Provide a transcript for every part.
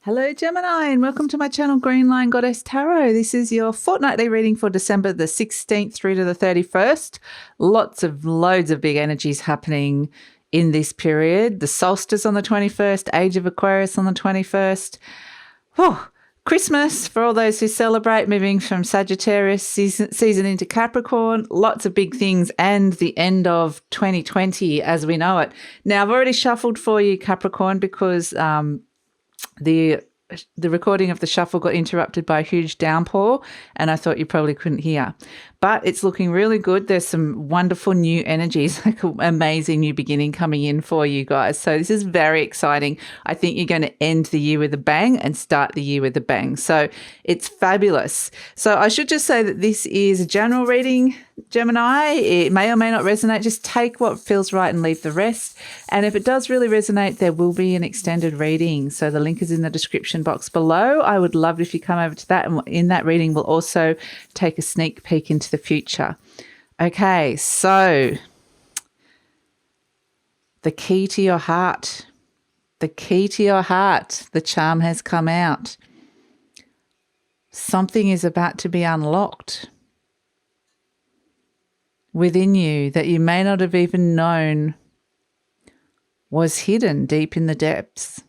Hello Gemini and welcome to my channel GreenLion Goddess Tarot. This is your fortnightly reading for December the 16th through to the 31st. Loads of big energies happening in this period. The solstice on the 21st, Age of Aquarius on the 21st. Oh, Christmas for all those who celebrate, moving from Sagittarius season into Capricorn. Lots of big things and the end of 2020 as we know it. Now I've already shuffled for you Capricorn because the recording of the shuffle got interrupted by a huge downpour and I thought you probably couldn't hear. But it's looking really good. There's some wonderful new energies, like an amazing new beginning coming in for you guys. So this is very exciting. I think you're going to end the year with a bang and start the year with a bang. So it's fabulous. So I should just say that this is a general reading, Gemini. It may or may not resonate. Just take what feels right and leave the rest. And if it does really resonate, there will be an extended reading. So the link is in the description box below. I would love it if you come over to that. And in that reading, we'll also take a sneak peek into the future. Okay, so the key to your heart. The key to your heart. The charm has come out. Something is about to be unlocked within you that you may not have even known was hidden deep in the depths.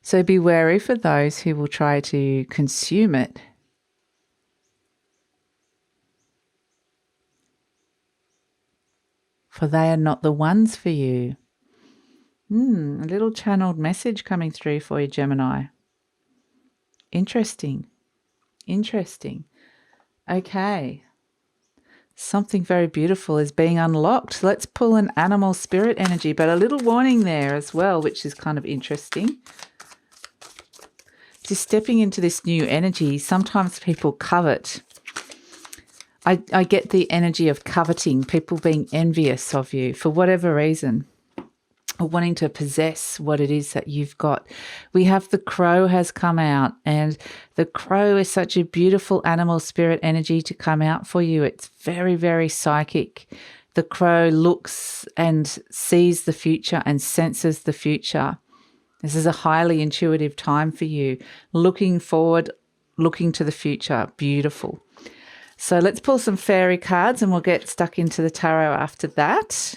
So be wary for those who will try to consume it. For they are not the ones for you. A little channeled message coming through for you, Gemini. Interesting. Interesting. Okay. Something very beautiful is being unlocked. Let's pull an animal spirit energy, but a little warning there as well, which is kind of interesting. Just stepping into this new energy, sometimes people covet. I get the energy of coveting, people being envious of you for whatever reason, or wanting to possess what it is that you've got. We have the crow has come out, and the crow is such a beautiful animal spirit energy to come out for you. It's very, very psychic. The crow looks and sees the future and senses the future. This is a highly intuitive time for you. Looking forward, looking to the future. Beautiful. So let's pull some fairy cards and we'll get stuck into the tarot after that.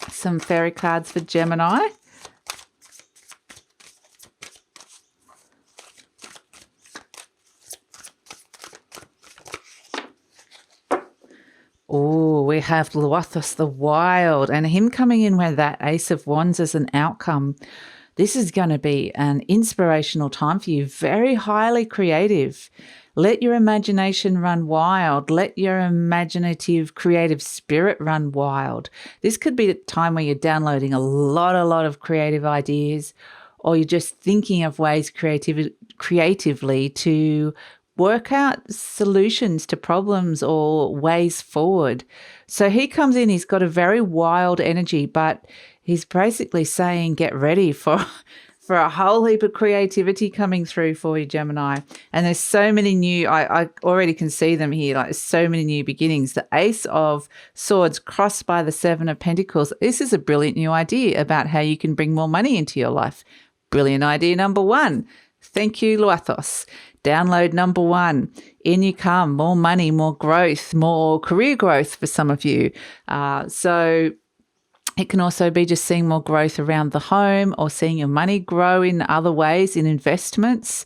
Some fairy cards for Gemini. Oh, we have Luathos the Wild and him coming in with that Ace of Wands as an outcome. This is going to be an inspirational time for you. Very highly creative. Let your imagination run wild. Let your imaginative, creative spirit run wild. This could be a time where you're downloading a lot of creative ideas, or you're just thinking of ways creatively to work out solutions to problems or ways forward. So he comes in, he's got a very wild energy, but he's basically saying get ready for a whole heap of creativity coming through for you, Gemini. And there's so many new, I already can see them here, like so many new beginnings. The Ace of Swords crossed by the Seven of Pentacles. This is a brilliant new idea about how you can bring more money into your life. Brilliant idea number one. Thank you, Luathos. Download number one. In you come. More money, more growth, more career growth for some of you. So it can also be just seeing more growth around the home or seeing your money grow in other ways, in investments,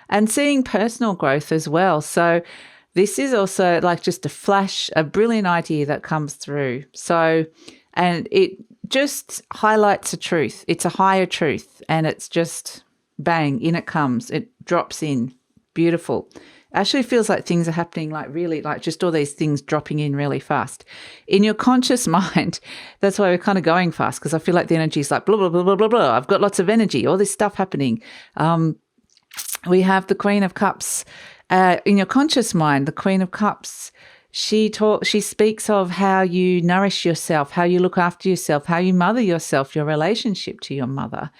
and seeing personal growth as well. So this is also like just a flash, a brilliant idea that comes through. So, and it just highlights a truth. It's a higher truth, and it's just bang, in it comes. It drops in. Beautiful. Actually feels like things are happening like really, like just all these things dropping in really fast. In your conscious mind, that's why we're kind of going fast, because I feel like the energy is like blah, blah, blah, blah, blah, blah. I've got lots of energy, all this stuff happening. We have the Queen of Cups. In your conscious mind, the Queen of Cups, she speaks of how you nourish yourself, how you look after yourself, how you mother yourself, your relationship to your mother,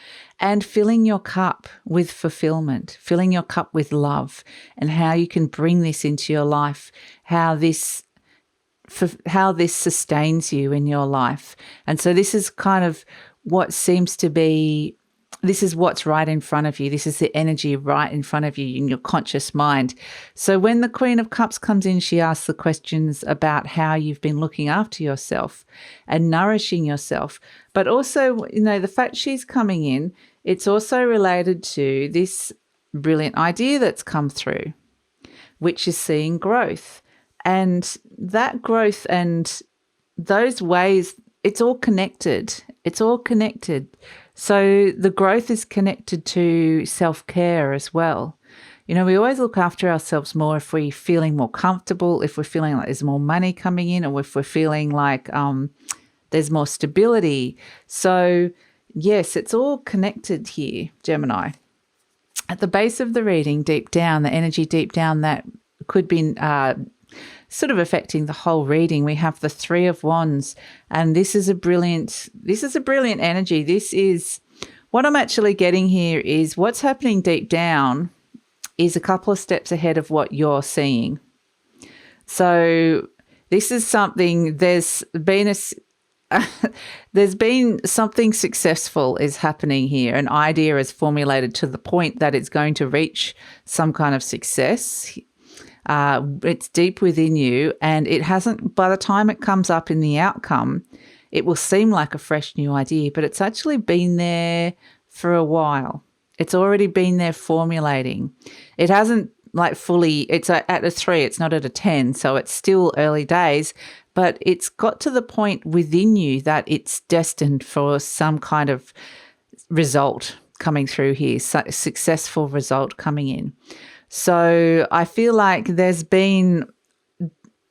and filling your cup with fulfillment, filling your cup with love, and how you can bring this into your life, how this for how this sustains you in your life. And so this is kind of what seems to be, this is what's right in front of you. This is the energy right in front of you in your conscious mind. So when the Queen of Cups comes in, she asks the questions about how you've been looking after yourself and nourishing yourself. But also, the fact she's coming in, it's also related to this brilliant idea that's come through, which is seeing growth. And that growth and those ways, it's all connected. It's all connected. So the growth is connected to self-care as well. We always look after ourselves more if we're feeling more comfortable, if we're feeling like there's more money coming in, or if we're feeling like there's more stability. So yes, it's all connected here, Gemini. At the base of the reading, deep down, the energy deep down that could be sort of affecting the whole reading, we have the Three of Wands, and this is a brilliant energy. This is what I'm actually getting here is what's happening deep down is a couple of steps ahead of what you're seeing. So this is something, there's been something successful is happening here. An idea is formulated to the point that it's going to reach some kind of success. It's deep within you, and it hasn't, by the time it comes up in the outcome, it will seem like a fresh new idea, but it's actually been there for a while. It's already been there formulating. It hasn't it's at a 3, it's not at a 10, so it's still early days, but it's got to the point within you that it's destined for some kind of result coming through here, successful result coming in. So I feel like there's been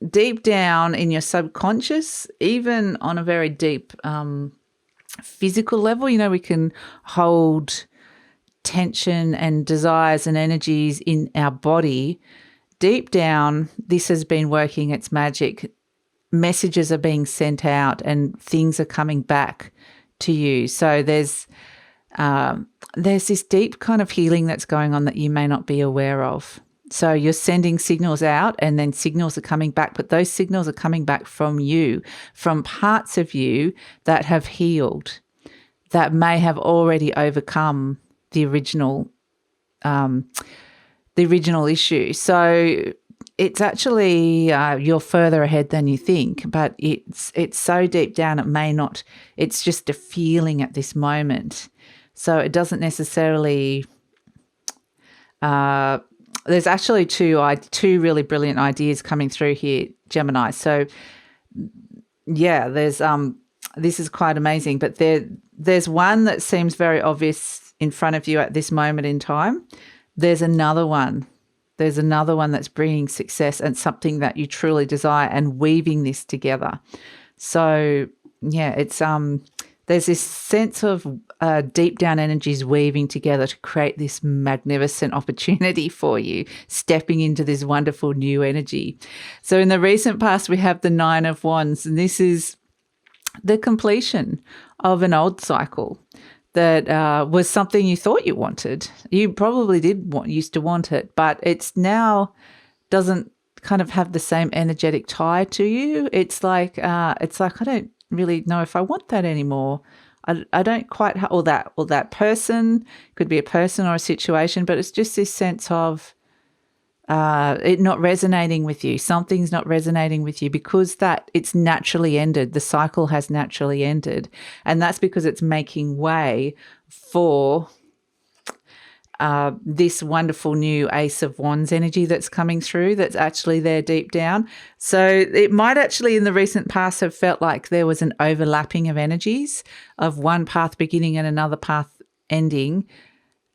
deep down in your subconscious, even on a very deep physical level, we can hold tension and desires and energies in our body. Deep down, this has been working its magic. Messages are being sent out and things are coming back to you. So there's this deep kind of healing that's going on that you may not be aware of. So you're sending signals out and then signals are coming back, but those signals are coming back from you, from parts of you that have healed, that may have already overcome the original issue. So it's actually you're further ahead than you think, but it's so deep down it may not. It's just a feeling at this moment. So it doesn't necessarily. There's actually two really brilliant ideas coming through here, Gemini. So yeah, there's this is quite amazing. But there's one that seems very obvious in front of you at this moment in time. There's another one. There's another one that's bringing success and something that you truly desire and weaving this together. So yeah, it's there's this sense of deep down energies weaving together to create this magnificent opportunity for you, stepping into this wonderful new energy. So in the recent past, we have the Nine of Wands, and this is the completion of an old cycle that was something you thought you wanted. You probably used to want it, but it's now doesn't kind of have the same energetic tie to you. It's like I don't really know if I want that anymore. I don't quite or that person, could be a person or a situation, but it's just this sense of it not resonating with you. Something's not resonating with you because that it's naturally ended. The cycle has naturally ended, and that's because it's making way for this wonderful new Ace of Wands energy that's coming through, that's actually there deep down. So it might actually in the recent past have felt like there was an overlapping of energies of one path beginning and another path ending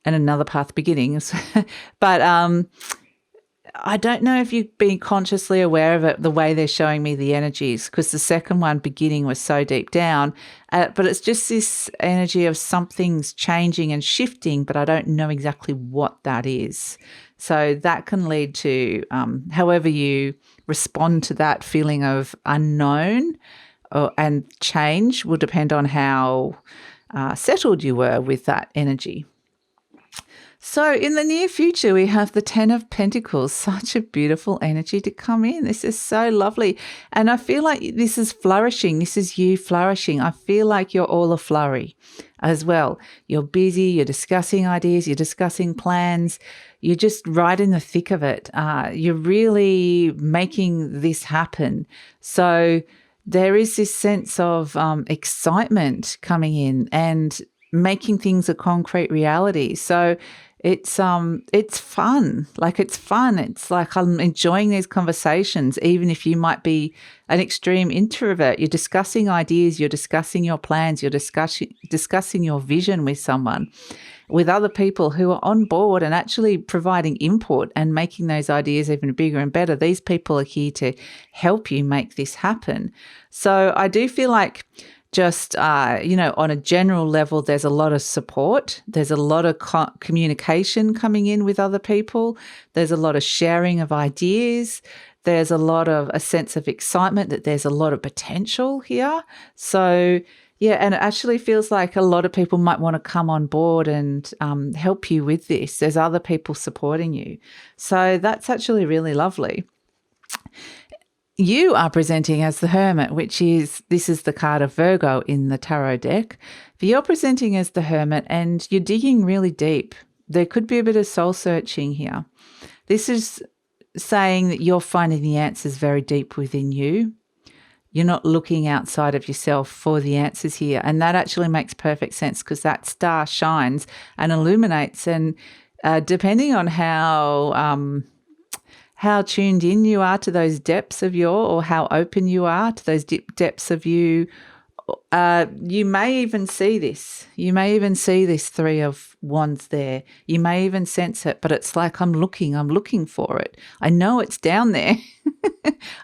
and another path beginning. But I don't know if you've been consciously aware of it, the way they're showing me the energies, because the second one beginning was so deep down. But it's just this energy of something's changing and shifting, but I don't know exactly what that is. So that can lead to however you respond to that feeling of unknown and change will depend on how settled you were with that energy. So in the near future, we have the 10 of Pentacles, such a beautiful energy to come in. This is so lovely. And I feel like this is flourishing. This is you flourishing. I feel like you're all a flurry as well. You're busy, you're discussing ideas, you're discussing plans. You're just right in the thick of it. You're really making this happen. So there is this sense of excitement coming in and making things a concrete reality. So it's fun. Like it's fun. It's like I'm enjoying these conversations, even if you might be an extreme introvert. You're discussing ideas, you're discussing your plans, you're discussing your vision with someone, with other people who are on board and actually providing input and making those ideas even bigger and better. These people are here to help you make this happen. So I do feel like just, on a general level, there's a lot of support. There's a lot of communication coming in with other people. There's a lot of sharing of ideas. There's a sense of excitement that there's a lot of potential here. So, yeah, and it actually feels like a lot of people might want to come on board and help you with this. There's other people supporting you. So that's actually really lovely. You are presenting as the Hermit, this is the card of Virgo in the tarot deck. But you're presenting as the Hermit and you're digging really deep. There could be a bit of soul searching here. This is saying that you're finding the answers very deep within you. You're not looking outside of yourself for the answers here. And that actually makes perfect sense because that star shines and illuminates. And depending on how tuned in you are to those depths of or how open you are to those depths of you, you may even see this. You may even see this Three of Wands there. You may even sense it, but it's like I'm looking for it. I know it's down there.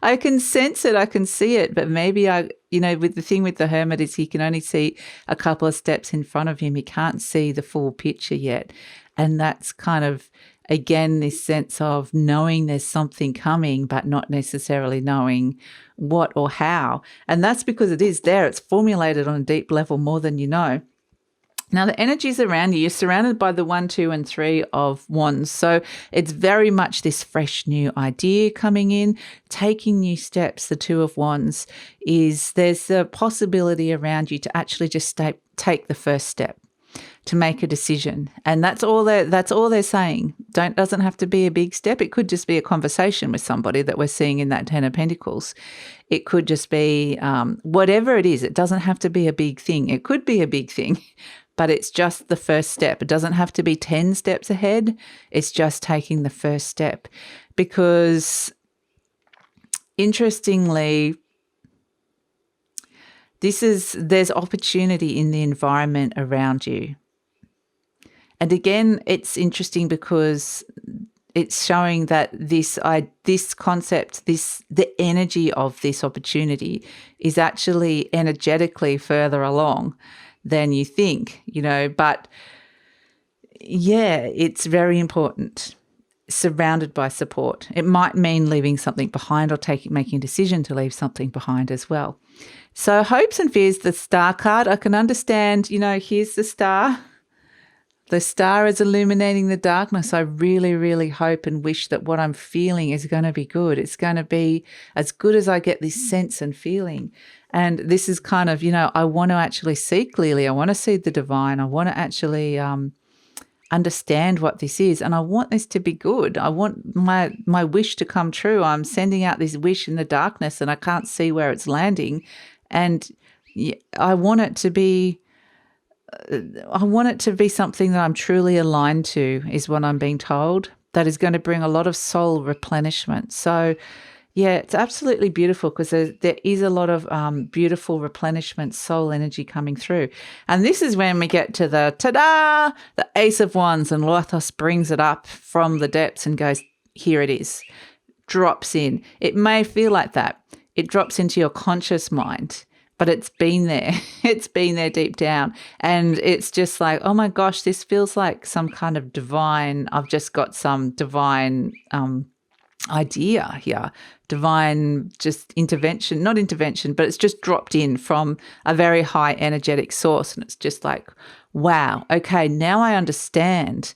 I can sense it, I can see it, but maybe with the thing with the Hermit is he can only see a couple of steps in front of him. He can't see the full picture yet. And that's kind of, again, this sense of knowing there's something coming, but not necessarily knowing what or how. And that's because it is there. It's formulated on a deep level more than you know. Now, the energies around you, you're surrounded by the 1, 2, and 3 of Wands. So it's very much this fresh new idea coming in, taking new steps. The 2 of Wands there's a possibility around you to actually just take the first step, to make a decision. And that's all they're saying. Doesn't have to be a big step. It could just be a conversation with somebody that we're seeing in that 10 of Pentacles. It could just be whatever it is. It doesn't have to be a big thing. It could be a big thing, but it's just the first step. It doesn't have to be 10 steps ahead. It's just taking the first step. Because interestingly, there's opportunity in the environment around you. And again, it's interesting because it's showing that this concept, the energy of this opportunity is actually energetically further along than you think, but yeah, it's very important. Surrounded by support. It might mean leaving something behind or making a decision to leave something behind as well. So hopes and fears, the star card, I can understand, here's the star. The star is illuminating the darkness. I really, really hope and wish that what I'm feeling is going to be good. It's going to be as good as I get this sense and feeling. And this is kind of, I want to actually see clearly. I want to see the divine. I want to actually understand what this is. And I want this to be good. I want my wish to come true. I'm sending out this wish in the darkness and I can't see where it's landing. And I want it to be something that I'm truly aligned to, is what I'm being told, that is going to bring a lot of soul replenishment. So, yeah, it's absolutely beautiful because there is a lot of beautiful replenishment, soul energy coming through. And this is when we get to the Ace of Wands, and Lothos brings it up from the depths and goes, here it is, drops in. It may feel like that. It drops into your conscious mind. But it's been there. It's been there deep down. And it's just like, oh my gosh, this feels like some kind of divine, I've just got some divine idea here. Divine just intervention, not intervention, but it's just dropped in from a very high energetic source. And it's just like, wow, okay, now I understand.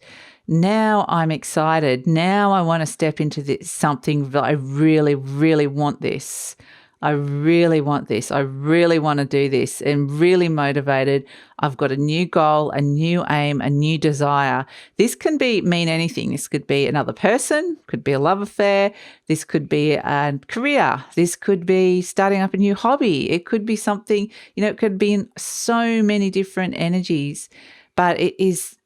Now I'm excited. Now I want to step into this something that I really, really want this. I really want this. I really want to do this and really motivated. I've got a new goal, a new aim, a new desire. This can mean anything. This could be another person, could be a love affair. This could be a career. This could be starting up a new hobby. It could be something, it could be in so many different energies, but it is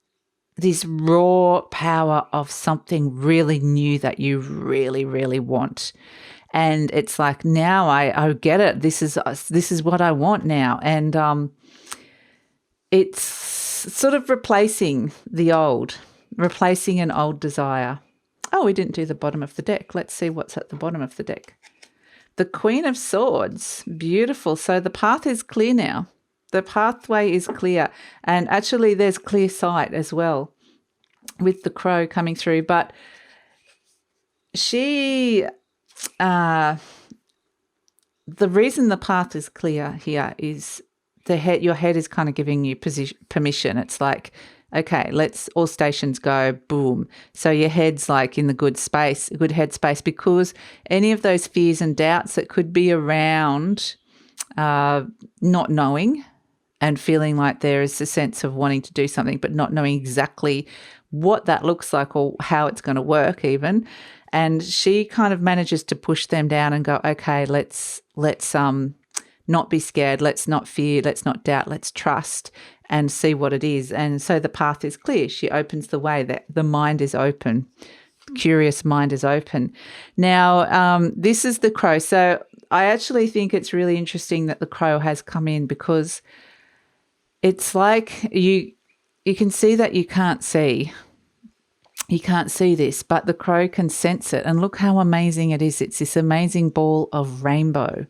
this raw power of something really new that you really, really want. And it's like, now I get it. This is what I want now. And it's sort of replacing an old desire. Oh, we didn't do the bottom of the deck. Let's see what's at the bottom of the deck. The Queen of Swords. Beautiful. So the path is clear now. The pathway is clear. And actually there's clear sight as well with the crow coming through. But the reason the path is clear here is your head is kind of giving you permission. It's like, okay, let's all stations go, boom. So your head's like in the good headspace, because any of those fears and doubts that could be around not knowing and feeling like there is a sense of wanting to do something but not knowing exactly what that looks like or how it's going to work even. And she kind of manages to push them down and go, okay, let's not be scared. Let's not fear. Let's not doubt. Let's trust and see what it is. And so the path is clear. She opens the way. That the mind is open. Curious mind is open. Now, this is the crow. So I actually think it's really interesting that the crow has come in, because it's like you can see that you can't see. You can't see this, but the crow can sense it. And look how amazing it is. It's this amazing ball of rainbow.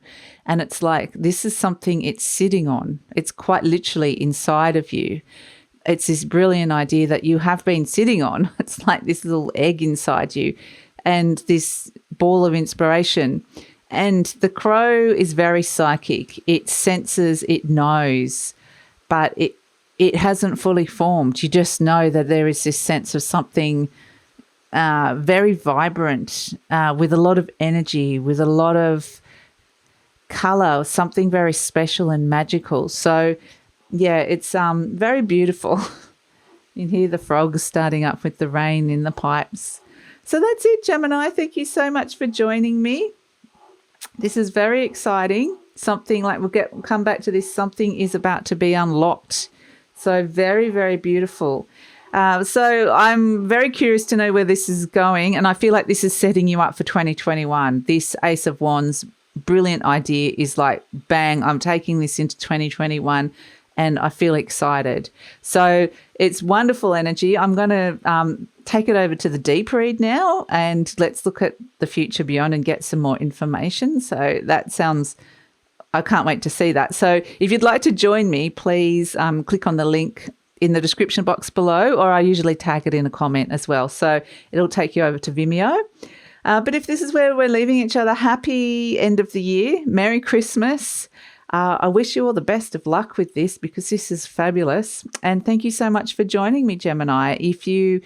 And it's like, this is something it's sitting on. It's quite literally inside of you. It's this brilliant idea that you have been sitting on. It's like this little egg inside you and this ball of inspiration. And the crow is very psychic. It senses, it knows, but it hasn't fully formed. You just know that there is this sense of something very vibrant, with a lot of energy, with a lot of colour, something very special and magical. So, yeah, it's very beautiful. You can hear the frogs starting up with the rain in the pipes. So that's it, Gemini. Thank you so much for joining me. This is very exciting. Something like, we'll come back to this, something is about to be unlocked. So very, very beautiful. So I'm very curious to know where this is going, and I feel like this is setting you up for 2021. This Ace of Wands, brilliant idea, is like, bang, I'm taking this into 2021 and I feel excited. So it's wonderful energy. I'm going to take it over to the deep read now, and let's look at the future beyond and get some more information. So that sounds... I can't wait to see that. So if you'd like to join me, please click on the link in the description box below, or I usually tag it in a comment as well. So it'll take you over to Vimeo. But if this is where we're leaving each other, happy end of the year. Merry Christmas. I wish you all the best of luck with this, because this is fabulous. And thank you so much for joining me, Gemini. If you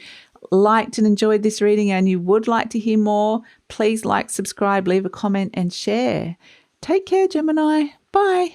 liked and enjoyed this reading and you would like to hear more, please like, subscribe, leave a comment and share. Take care, Gemini. Bye.